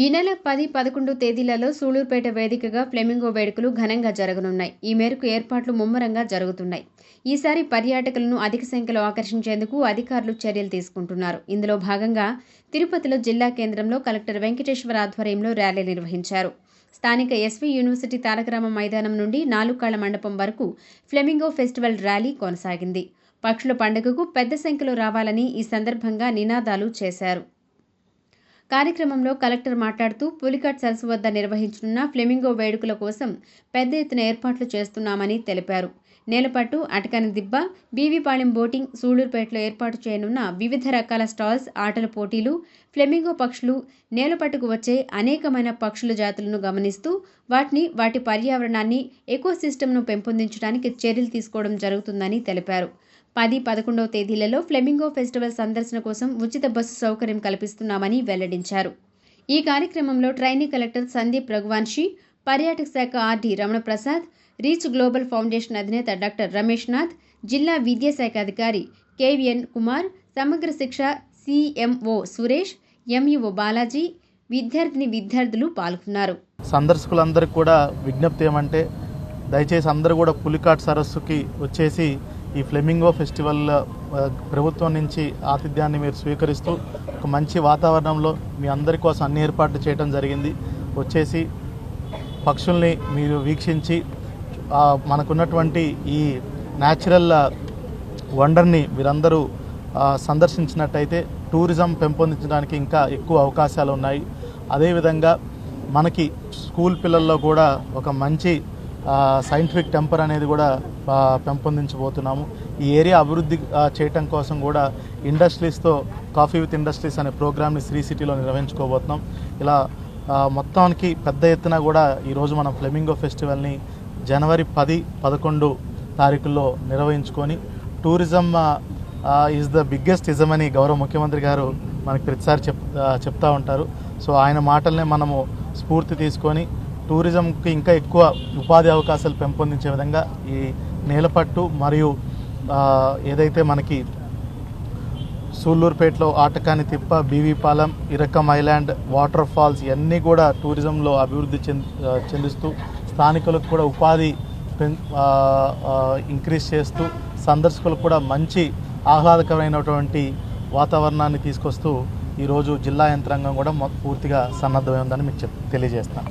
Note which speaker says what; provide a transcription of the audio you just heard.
Speaker 1: ఈ నెల 10, 11 తేదీలలో సూళ్లూరుపేట వేదికగా ఫ్లెమింగో వేడుకలు ఘనంగా జరగనున్నాయి. ఈ మేరకు ఏర్పాట్లు ముమ్మరంగా జరుగుతున్నాయి. ఈసారి పర్యాటకులను అధిక సంఖ్యలో ఆకర్షించేందుకు అధికారులు చర్యలు తీసుకుంటున్నారు. ఇందులో భాగంగా తిరుపతిలో జిల్లా కేంద్రంలో కలెక్టర్ వెంకటేశ్వర ఆధ్వర్యంలో ర్యాలీ నిర్వహించారు. స్థానిక ఎస్వి యూనివర్సిటీ తారకరామ మైదానం నుండి నాలుకాళ్ల మండపం వరకు ఫ్లెమింగో ఫెస్టివల్ ర్యాలీ కొనసాగింది. పక్షుల పండుగకు పెద్ద సంఖ్యలో రావాలని ఈ సందర్భంగా నినాదాలు చేశారు. కార్యక్రమంలో కలెక్టర్ మాట్లాడుతూ పులికాట్ సరస్సు వద్ద నిర్వహించనున్న ఫ్లెమింగో వేడుకల కోసం పెద్ద ఎత్తున ఏర్పాట్లు చేస్తున్నామని తెలిపారు. నేలపట్టు, అటకాని దిబ్బ, బీవీపాళెం బోటింగ్, సూళ్లూరుపేటలో ఏర్పాటు చేయనున్న వివిధ రకాల స్టాల్స్, ఆటల పోటీలు, ఫ్లెమింగో పక్షులు, నేలపట్టుకు వచ్చే అనేకమైన పక్షుల జాతులను గమనిస్తూ వాటి పర్యావరణాన్ని, ఎకోసిస్టమ్ను పెంపొందించడానికి చర్యలు తీసుకోవడం జరుగుతుందని తెలిపారు. 10, 11 తేదీలలో ఫ్లెమింగో ఫెస్టివల్ సందర్శన కోసం ఉచిత బస్సు సౌకర్యం కల్పిస్తున్నామని వెల్లడించారు. ఈ కార్యక్రమంలో ట్రైనీ కలెక్టర్ సందీప్ రఘువంశీ, పర్యాటక శాఖ RD Ramanaprasad, Reach Global Foundation అధినేత డాక్టర్ రమేష్ నాథ్, జిల్లా విద్యాశాఖ అధికారి కేవీఎన్ కుమార్, సమగ్ర శిక్ష సిఎంఓ సురేష్, ఎంఈఓ బాలాజీ, విద్యార్థులు పాల్గొన్నారు.
Speaker 2: సందర్శకులందరికీ కూడా విజ్ఞప్తి ఏమంటే దయచేసి అందరూ కూడా పులికాట్ సరస్సుకి వచ్చేసి ఈ ఫ్లెమింగో ఫెస్టివల్ ప్రభుత్వం నుంచి ఆతిథ్యాన్ని మీరు స్వీకరిస్తూ ఒక మంచి వాతావరణంలో మీ అందరి కోసం అన్ని ఏర్పాట్లు చేయడం జరిగింది. వచ్చేసి పక్షుల్ని మీరు వీక్షించి మనకున్నటువంటి ఈ న్యాచురల్ వండర్ని మీరందరూ సందర్శించినట్టయితే టూరిజం పెంపొందించడానికి ఇంకా ఎక్కువ అవకాశాలు ఉన్నాయి. అదేవిధంగా మనకి స్కూల్ పిల్లల్లో కూడా ఒక మంచి సైంటిఫిక్ టెంపర్ అనేది కూడా పెంపొందించబోతున్నాము. ఈ ఏరియా అభివృద్ధి చేయటం కోసం కూడా ఇండస్ట్రీస్తో కాఫీ విత్ ఇండస్ట్రీస్ అనే ప్రోగ్రామ్ని శ్రీ సిటీలో నిర్వహించుకోబోతున్నాం. ఇలా మొత్తానికి పెద్ద ఎత్తున కూడా ఈరోజు మనం ఫ్లెమింగో ఫెస్టివల్ని జనవరి 10, 11 తారీఖుల్లో నిర్వహించుకొని tourism is the biggest ism అని గౌరవ ముఖ్యమంత్రి గారు మనకి ప్రతిసారి చెప్తా ఉంటారు. సో ఆయన మాటల్నే మనము స్ఫూర్తి తీసుకొని టూరిజంకి ఇంకా ఎక్కువ ఉపాధి అవకాశాలు పెంపొందించే విధంగా ఈ నేలపట్టు మరియు ఏదైతే మనకి సూళ్లూరుపేటలో ఆటకాని తిప్ప, BV Palem, Irakam island, water falls ఇవన్నీ కూడా టూరిజంలో అభివృద్ధి చెందిస్తూ స్థానికులకు కూడా ఉపాధి ఇంక్రీజ్ చేస్తూ సందర్శకులకు కూడా మంచి ఆహ్లాదకరమైనటువంటి వాతావరణాన్ని తీసుకొస్తూ ఈరోజు జిల్లా యంత్రాంగం కూడా పూర్తిగా సన్నద్ధమై ఉందని మీకు తెలియజేస్తాను.